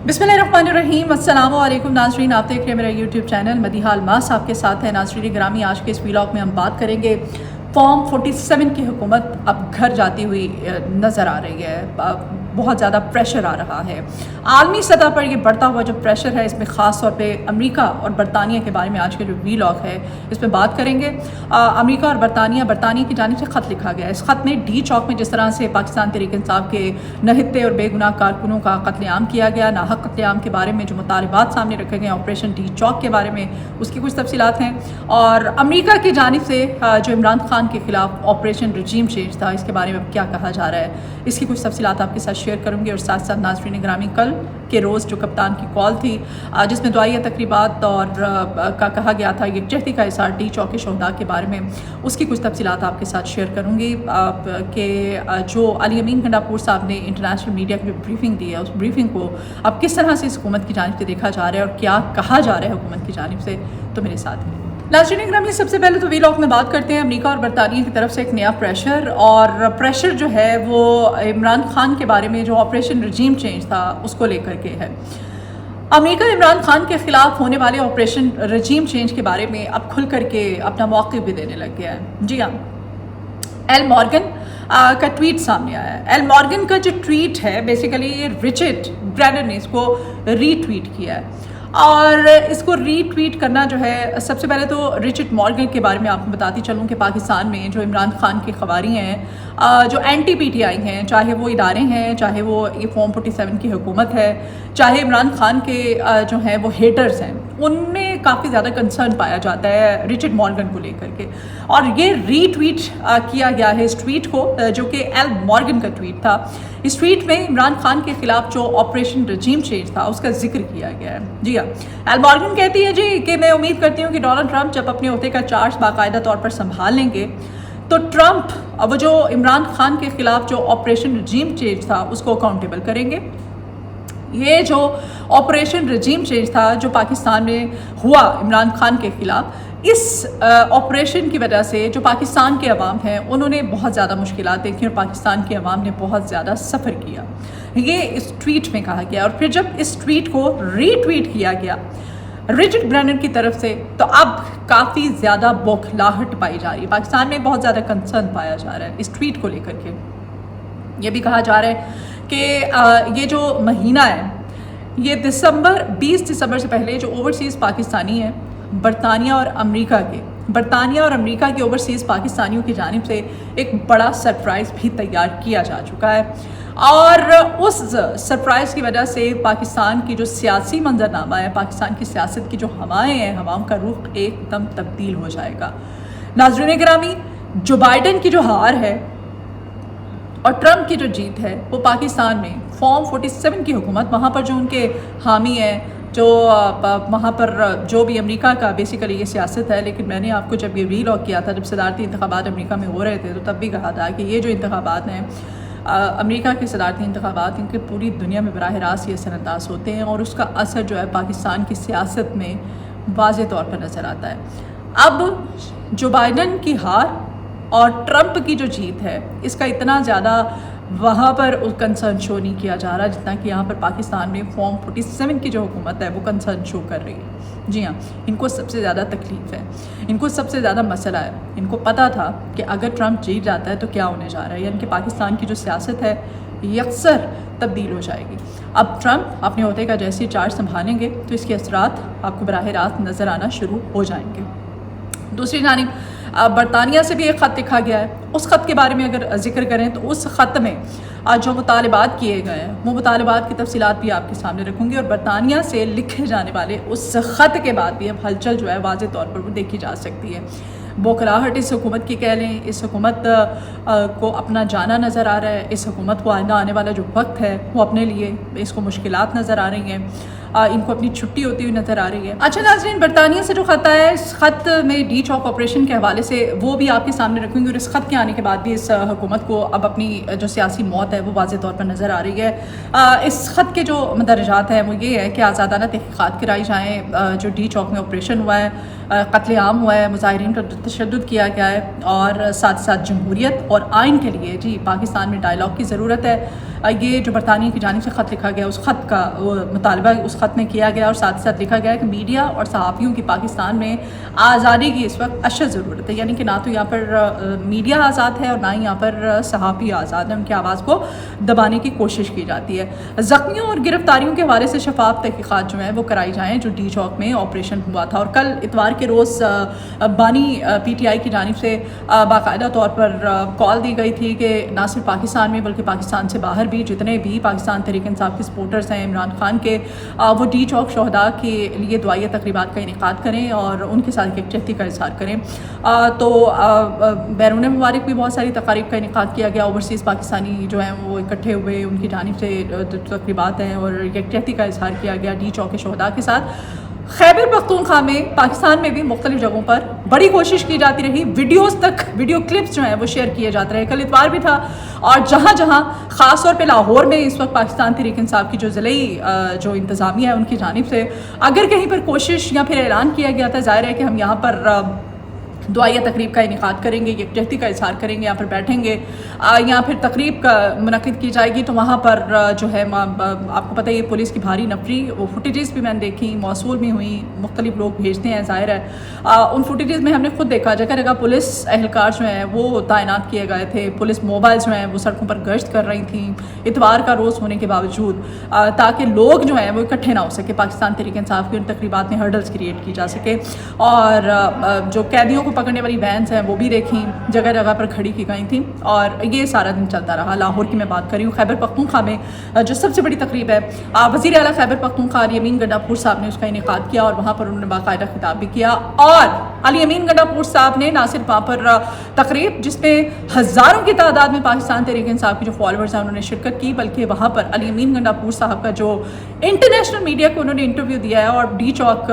बिस्मिल्लाहिर्रहमानिर्रहीम। अस्सलाम वालेकुम नाज़रीन, आप देख रहे हैं मेरा यूट्यूब चैनल मदीहा अलमास आपके साथ है। नाज़रीन ग्रामी, आज के इस व्लॉग में हम बात करेंगे फॉर्म 47 की हुकूमत अब घर जाती हुई नज़र आ रही है। बहुत ज़्यादा प्रेशर आ रहा है आलमी सतह पर। ये बढ़ता हुआ जो प्रेशर है, इसमें ख़ास तौर पे अमेरिका और बरतानिया के बारे में आज के जो व्लॉग है इसमें बात करेंगे। अमेरिका और बरतानिया की जानिब से ख़त लिखा गया है। इस ख़त में डी चौक में जिस तरह से पाकिस्तान तहरीक इंसाफ के नहित्ते और बेगुनाह कारकुनों का कत्लेआम किया गया, नाहक कत्लेआम के बारे में जो मुतालिबात सामने रखे गए ऑपरेशन डी चौक के बारे में, उसकी कुछ तफसीलात हैं। और अमेरिका की जानिब से जो इमरान खान के ख़िलाफ़ ऑपरेशन रजीम चेंज था, इसके बारे में क्या कहा जा रहा है, इसकी कुछ तफसीलात आपके साथ शेयर करूँगी। और साथ साथ नाज़रीन ग्रामी, कल के रोज़ जो कप्तान की कॉल थी जिसमें दुआया तकरीबात और का कहा गया था यकजहती का इज़हार डी चौक के शहदा के बारे में, उसकी कुछ तफसीलात आपके साथ शेयर करूँगी। कि जो अली अमीन गंडापुर साहब ने इंटरनेशनल मीडिया की जो ब्रीफिंग दी है, उस ब्रीफिंग को अब किस तरह से इस हुकूमत की जानिब से देखा जा रहा है और क्या कहा जा रहा है हुकूमत की जानिब से, तो मेरे साथ है। नाज़रीन ग्रामी, सबसे पहले तो व्लॉग में बात करते हैं अमेरिका और बरतानिया की तरफ से एक नया प्रेशर। और प्रेशर जो है वो इमरान खान के बारे में जो ऑपरेशन रजीम चेंज था उसको लेकर के है। अमेरिका इमरान खान के ख़िलाफ़ होने वाले ऑपरेशन रजीम चेंज के बारे में अब खुल करके अपना मौक़िफ़ भी देने लग गया है। जी हाँ, एल मॉर्गन का ट्वीट सामने आया है। एल मॉर्गन का जो ट्वीट है, बेसिकली रिचर्ड ब्रैनन ने इसको रीट्वीट किया है। और इसको रीट्वीट करना जो है, सबसे पहले तो रिचर्ड मॉर्गन के बारे में आपको बताती चलूँ कि पाकिस्तान में जो इमरान खान की खबारी हैं, जो एंटी PTI हैं, चाहे वो इदारे हैं, चाहे वो ये फॉर्म 47 की हुकूमत है, चाहे इमरान खान के जो हैं वो हेटर्स हैं, उनमें काफ़ी ज़्यादा कंसर्न पाया जाता है रिचर्ड मॉर्गन को लेकर के। और ये रीट्वीट किया गया है इस ट्वीट को, जो कि एल मॉर्गन का ट्वीट था। इस ट्वीट में इमरान खान के ख़िलाफ़ जो ऑपरेशन रजीम चेंज था उसका जिक्र किया गया है। जी हाँ, एल मॉर्गन कहती है जी कि मैं उम्मीद करती हूँ कि डोनाल्ड ट्रंप जब अपने ओहदे का चार्ज बाकायदा तौर पर संभाल लेंगे तो ट्रंप वो जो इमरान खान के ख़िलाफ़ जो ऑपरेशन रजीम चेंज था उसको अकाउंटेबल करेंगे। ये जो ऑपरेशन रजीम चेंज था जो पाकिस्तान में हुआ इमरान खान के ख़िलाफ़, इस ऑपरेशन की वजह से जो पाकिस्तान के अवाम हैं उन्होंने बहुत ज़्यादा मुश्किलात देखी और पाकिस्तान के अवाम ने बहुत ज़्यादा सफ़र किया। ये इस ट्वीट में कहा गया। और फिर जब इस ट्वीट को रीट्वीट किया गया रिचर्ड ब्रैनन की तरफ से, तो अब काफ़ी ज़्यादा बौखलाहट पाई जा रही है। पाकिस्तान में बहुत ज़्यादा कंसर्न पाया जा रहा है इस ट्वीट को लेकर के। ये भी कहा जा रहा है कि ये जो महीना है, ये 20 दिसंबर से पहले जो ओवरसीज़ पाकिस्तानी हैं बरतानिया और अमेरिका के ओवरसीज़ पाकिस्तानियों की जानिब से एक बड़ा सरप्राइज़ भी तैयार किया जा चुका है। और उस सरप्राइज़ की वजह से पाकिस्तान की जो सियासी मंजरनामा है, पाकिस्तान की सियासत की जो हवाएं हैं, हवाओं का रुख एकदम तब्दील हो जाएगा। नाज़रीन गिरामी, जो बाइडन की जो हार है और ट्रंप की जो जीत है, वो पाकिस्तान में फॉर्म 47 की हुकूमत, वहाँ पर जो उनके हामी हैं, जो वहाँ पर जो भी अमेरिका का बेसिकली ये सियासत है। लेकिन मैंने आपको जब ये व्लॉग किया था, जब सदारती इंतखाबात अमेरिका में हो रहे थे, तो तब भी कहा था कि ये जो इंतखाबात हैं अमेरिका के सदारती इंतखाबात, इनके पूरी दुनिया में बराह रास्त ये असरअंदाज होते हैं और उसका असर जो है पाकिस्तान की सियासत में वाज़ेह तौर पर नज़र आता है। अब जो बाइडन की हार और ट्रंप की जो जीत है, इसका इतना ज़्यादा वहाँ पर कंसर्न शो नहीं किया जा रहा जितना कि यहाँ पर पाकिस्तान में फॉर्म 47 की जो हुकूमत है वो कंसर्न शो कर रही है। जी हाँ, इनको सबसे ज़्यादा तकलीफ़ है, इनको सबसे ज़्यादा मसला है। इनको पता था कि अगर ट्रंप जीत जाता है तो क्या होने जा रहा है, यानी कि पाकिस्तान की जो सियासत है यकसर तब्दील हो जाएगी। अब ट्रंप अपने ओहदे का जैसे चार्ज संभालेंगे तो इसके असरात आपको बराह रास्त नज़र आना शुरू हो जाएंगे। दूसरी जानिब बरतानिया से भी एक ख़त लिखा गया है। उस ख़त के बारे में अगर जिक्र करें तो उस ख़त में जो मुतालिबात किए गए हैं, वो मुतालिबात की तफसीलात भी आपके सामने रखूँगी। और बरतानिया से लिखे जाने वाले उस ख़त के बाद भी अब हलचल जो है वाज़ेह तौर पर वो देखी जा सकती है। बौखलाहट इस हुकूमत की कह लें, इस हुकूमत को अपना जाना नज़र आ रहा है। इस हुकूमत को आने वाला जो वक्त है वो अपने लिए इसको मुश्किलात नज़र आ रही हैं, इनको अपनी छुट्टी होती हुई नज़र आ रही है। अच्छा नाज़रीन, बरतानिया से जो ख़त आया है, इस ख़त में डी चौक ऑपरेशन के हवाले से वो भी आपके सामने रखूँगी। और इस ख़त के आने के बाद भी इस हुकूमत को अब अपनी जो सियासी मौत है वो वाज़ेह तौर पर नज़र आ रही है। इस ख़त के जो मदरजात हैं वो ये है कि आज़ादाना तहक़ीक़ात कराई जाएँ। जो डी चौक में ऑपरेशन हुआ है, कत्लेआम हुआ है, मुज़ाहिरीन पर तशद्दुद किया गया है, और साथ साथ जमहूरियत और आइन के लिए जी पाकिस्तान में डायलॉग की ज़रूरत है। ये जो बरतानिया की जानिब से ख़त लिखा गया उस ख़त का मुतालबा उस ख़त में किया गया और साथ साथ लिखा गया कि मीडिया और सहाफ़ियों की पाकिस्तान में आज़ादी की इस वक्त अशद ज़रूरत है, यानी कि ना तो यहाँ पर मीडिया आज़ाद है और ना ही यहाँ पर सहाफ़ी आज़ाद है, उनकी आवाज़ को दबाने की कोशिश की जाती है। ज़ख्मियों और गिरफ्तारियों के हवाले से शफाफ तहक़ीक़ात जो हैं वो कराई जाएँ, जो डी चौक में ऑपरेशन हुआ था। और कल इतवार के रोज़ बानी PTI की जानिब से बाकायदा तौर पर कॉल दी गई थी कि ना सिर्फ पाकिस्तान में बल्कि पाकिस्तान से बाहर भी जितने भी पाकिस्तान तहरीक इंसाफ के सपोर्टर्स हैं इमरान खान के, वो डी चौक शहदा के लिए दुआया तकरीबात का इनेकाद करें और उनके साथ यकजहती का इज़हार करें। तो बैरून मुबारक भी बहुत सारी तकारीब का इनेकाद किया गया, ओवरसीज़ पाकिस्तानी जो हैं वो इकट्ठे हुए, उनकी जानिब से तकरीबात हैं और यकजहती का इज़हार किया गया डी चौक शहदा के साथ। खैबर पख्तूनख्वा में पाकिस्तान में भी मुख्तलिफ जगहों पर बड़ी कोशिश की जाती रही, वीडियो क्लिप्स जो हैं वो शेयर किए जाते रहे। कल इतवार भी था और जहाँ जहाँ ख़ास तौर पे लाहौर में इस वक्त पाकिस्तान तहरीक इंसाफ की जो ज़िले जो इंतज़ामिया है उनकी जानिब से अगर कहीं पर कोशिश या फिर ऐलान किया गया था, ज़ाहिर है कि हम यहाँ पर दुआया तकरीब का इनेकाद करेंगे, यकजहती का इज़हार करेंगे, यहाँ पर बैठेंगे या फिर तकरीब का मुनक़िद की जाएगी, तो वहाँ पर जो है आपको पता है ये पुलिस की भारी नफरी, वो फुटेजेस भी मैंने देखी, मौसूल भी हुई, मुख्तलिफ लोग भेजते हैं, ज़ाहिर है उन फुटेजेस में हमने खुद देखा जगह जगह पुलिस एहलकार जो हैं वो तैनात किए गए थे, पुलिस मोबाइल जो हैं वो सड़कों पर गश्त कर रही थी इतवार का रोज़ होने के बावजूद, ताकि लोग जो हैं वो इकट्ठे ना हो सके, पाकिस्तान तहरीक इंसाफ की उन तकरीबात में हर्डल्स क्रिएट की जा सके। और जो कैदियों को पकड़ने वाली वैन्स हैं वो भी देखी, जगह जगह पर खड़ी की गई थी और ये सारा दिन चलता रहा। लाहौर की मैं बात कर रही हूँ। खैबर पख्तूनख्वा में जो सबसे बड़ी तकरीब है, वज़ीर आला खैबर पख्तूनख्वा अली अमीन गंडापुर साहब ने उसका इनेकाद किया और वहाँ पर उन्होंने बाकायदा खिताब भी किया। और अली अमीन गंडापुर साहब ने ना सिर्फ वहाँ पर तकरीब जिसमें हज़ारों की तादाद में पाकिस्तान तहरीक इंसाफ के जो फॉलोअर्स हैं उन्होंने शिरकत की, बल्कि वहाँ पर अली अमीन गंडापुर साहब का जो इंटरनेशनल मीडिया को उन्होंने इंटरव्यू दिया है और डी चौक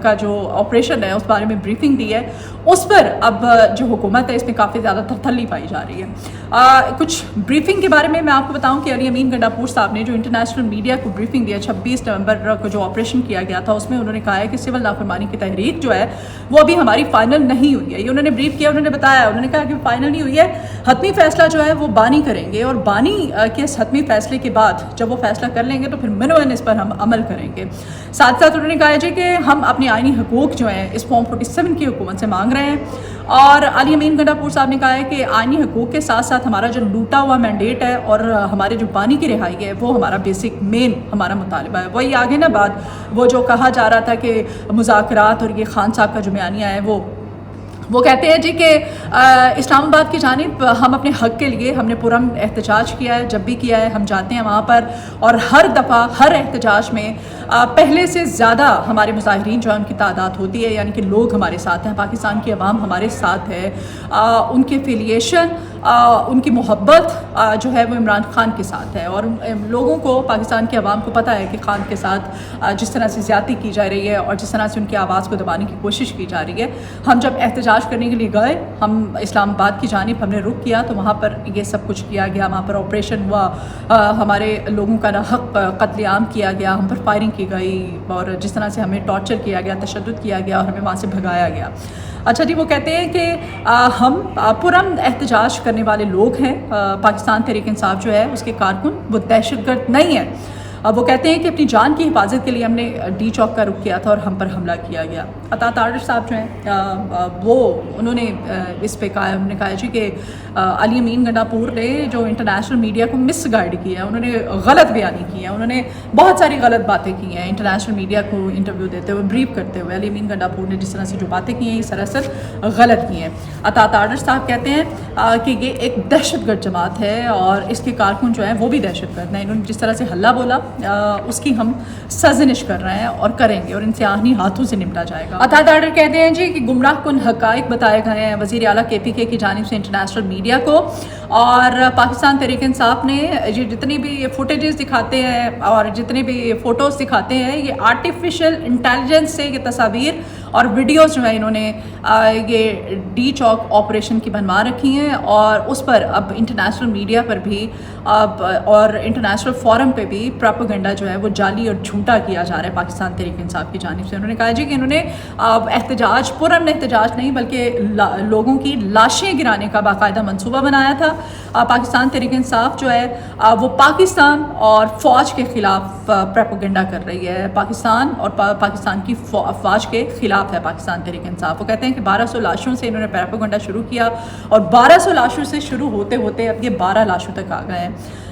का जो ऑपरेशन है उस बारे में ब्रीफिंग दी है, उस पर अब जो हुकूमत है इसमें काफ़ी ज़्यादा थरथल्ली पाई जा रही है। कुछ ब्रीफिंग के बारे में मैं आपको बताऊं कि अली अमीन गंडापुर साहब ने जो इंटरनेशनल मीडिया को ब्रीफिंग दिया 26 नवंबर को जो ऑपरेशन किया गया था, उसमें उन्होंने कहा है कि सिविल नाफरमानी की तहरीक जो है वो अभी हमारी फाइनल नहीं हुई है। ये उन्होंने ब्रीफ किया, उन्होंने बताया, उन्होंने कहा कि फाइनल नहीं हुई है, हतमी फैसला जो है वो बानी करेंगे और बानी के इस हतमी फैसले के बाद जब वो फैसला कर लेंगे तो फिर मिनोन इस पर हम अमल करेंगे। साथ साथ उन्होंने कहा है कि हम अपने आइनी हकूक़ जो है इस फॉर्म 47 की हुकूमत से मांग रहे हैं। और अली अमीन गंडापुर साहब ने कहा है कि आइनी हकूक़ के साथ साथ हमारा जो लूटा हुआ मैंडेट है और हमारे जो बानी की रिहाई है वो हमारा बेसिक मेन हमारा मुतालबा है। वही आगे ना बात वो जो कहा जा रहा था कि मुज़ाकरात और ये खान साहब का जो बयानिया है वो कहते हैं जी कि इस्लामाबाद की जानिब हम अपने हक़ के लिए हमने पुरम एहतजाज किया है, जब भी किया है हम जाते हैं वहाँ पर और हर दफ़ा हर एहतजाज में पहले से ज़्यादा हमारे मुज़ाहिरीन जो है उनकी तादाद होती है, यानी कि लोग हमारे साथ हैं, पाकिस्तान की आवाम हमारे साथ है, उनकी एफिलिएशन उनकी मोहब्बत जो है वो इमरान खान के साथ है और लोगों को पाकिस्तान की आवाम को पता है कि खान के साथ जिस तरह से ज़्यादती की जा रही है और जिस तरह से उनकी आवाज़ को दबाने की कोशिश की जा रही है। हम जब एहतजाज करने के लिए गए, हम इस्लामाबाद की जानिब हमने रुख किया तो वहाँ पर ये सब कुछ किया गया, वहाँ पर ऑपरेशन हुआ, हमारे लोगों का हक़ कत्लेआम किया गया, हम पर फायरिंग की गई और जिस तरह से हमें टॉर्चर किया गया, तशद्दुद किया गया और हमें वहाँ से भगाया गया। अच्छा जी, वो कहते हैं कि हम पुरअमन एहतजाज करने वाले लोग हैं, पाकिस्तान तहरीक इंसाफ जो है उसके कारकुन वो दहशतगर्द नहीं है। वो कहते हैं कि अपनी जान की हिफाजत के लिए हमने डी चौक का रुख किया था और हम पर हमला किया गया। अता तारिर साहब जो हैं वो उन्होंने इस पे कहा, उन्होंने कहा जी कि अली अमीन गंडापुर ने जो इंटरनेशनल मीडिया को मिस गाइड किया है, उन्होंने गलत बयानी की है, उन्होंने बहुत सारी गलत बातें की हैं इंटरनेशनल मीडिया को इंटरव्यू देते हुए, ब्रीफ करते हुए। अली अमीन गंडापुर ने जिस तरह से जो बातें की हैं ये सरासर गलत की हैं। अता तारिर साहब कहते हैं कि ये एक दहशतगर्द जमात है और इसके कारकुन जो हैं वो भी दहशतगर्द हैं। इन्होंने जिस तरह से हल्ला बोला उसकी हम सजनिश कर रहे हैं और करेंगे और इनसे आहनी हाथों से निपटा जाएगा। अता तारिर कहते हैं जी कि गुमराह कुन हक़ाइक़ बताए गए हैं वज़ीर आला KPK की जानिब से इंटरनेशनल मीडिया को और पाकिस्तान तहरीक इंसाफ ने ये जितनी भी ये फुटेजेस दिखाते हैं और जितने भी फ़ोटोज़ दिखाते हैं ये आर्टिफिशियल इंटेलिजेंस से ये तस्वीर اور ویڈیوز جو ہے انہوں نے یہ ڈی چوک آپریشن کی بنوا رکھی ہیں، اور اس پر اب انٹرنیشنل میڈیا پر بھی اب اور انٹرنیشنل فورم پہ بھی پروپیگنڈا جو ہے وہ جعلی اور جھوٹا کیا جا رہا ہے پاکستان تحریک انصاف کی جانب سے۔ انہوں نے کہا جی کہ انہوں نے احتجاج پرامن احتجاج نہیں بلکہ لوگوں کی لاشیں گرانے کا باقاعدہ منصوبہ بنایا تھا۔ پاکستان تحریک انصاف جو ہے وہ پاکستان اور فوج کے خلاف پروپیگنڈا کر رہی ہے، پاکستان اور پاکستان کی فوج کے خلاف ہے پاکستان تحریک انصاف۔ وہ کہتے ہیں کہ 1200 لاشوں سے انہوں نے پروپیگنڈا شروع کیا، اور 1200 لاشوں سے شروع ہوتے ہوتے اب یہ 12 لاشوں تک آ گئے ہیں۔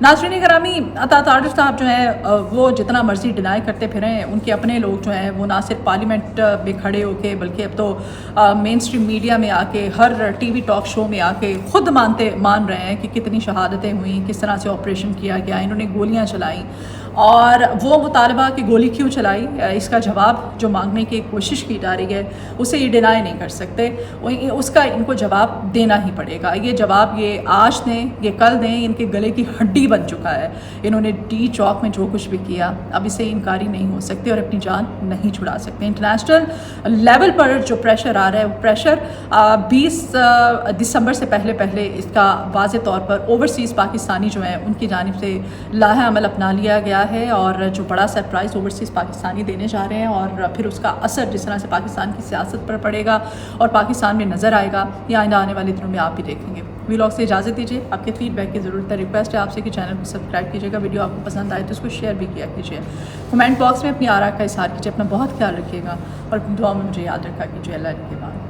ناظرین گرامی، عطا طارق صاحب جو ہیں وہ جتنا مرضی ڈینائی کرتے پھریں، ان کے اپنے لوگ جو ہیں وہ نہ صرف پارلیمنٹ میں کھڑے ہو کے بلکہ اب تو مین اسٹریم میڈیا میں آ کے، ہر ٹی وی ٹاک شو میں آ کے خود مان رہے ہیں کہ کتنی شہادتیں ہوئیں، کس طرح سے آپریشن کیا گیا، انہوں نے گولیاں چلائیں، اور وہ مطالبہ کہ گولی کیوں چلائی اس کا جواب جو مانگنے کی کوشش کی جا رہی ہے اسے یہ ڈینائی نہیں کر سکتے، اس کا ان کو جواب دینا ہی پڑے گا۔ یہ جواب یہ آج دیں، یہ کل دیں، ان کے گلے کی ہڈی بن چکا ہے۔ انہوں نے ڈی چوک میں جو کچھ بھی کیا اب اسے انکاری نہیں ہو سکتے اور اپنی جان نہیں چھڑا سکتے۔ انٹرنیشنل لیول پر جو پریشر آ رہا ہے وہ پریشر 20 دسمبر سے پہلے اس کا واضح طور پر اوورسیز پاکستانی جو ہیں ان کی جانب سے لاہ عمل اپنا لیا گیا ہے، اور جو بڑا سرپرائز اوورسیز پاکستانی دینے جا رہے ہیں، اور پھر اس کا اثر جس طرح سے پاکستان کی سیاست پر پڑے گا اور پاکستان میں نظر آئے گا، یہ آئندہ آنے والے دنوں میں آپ بھی دیکھیں گے۔ ویلاگ سے اجازت دیجیے، آپ کے فیڈ بیک کی ضرورت ہے، ریکویسٹ ہے آپ سے کہ چینل کو سبسکرائب کیجیے گا، ویڈیو آپ کو پسند آئے تو اس کو شیئر بھی کیا کیجیے، کمنٹ باکس میں اپنی آراء کا اظہار کیجیے، اپنا بہت خیال رکھیے گا اور اپنی دعاؤں میں مجھے یاد رکھا کیجیے۔ اللہ کے بعد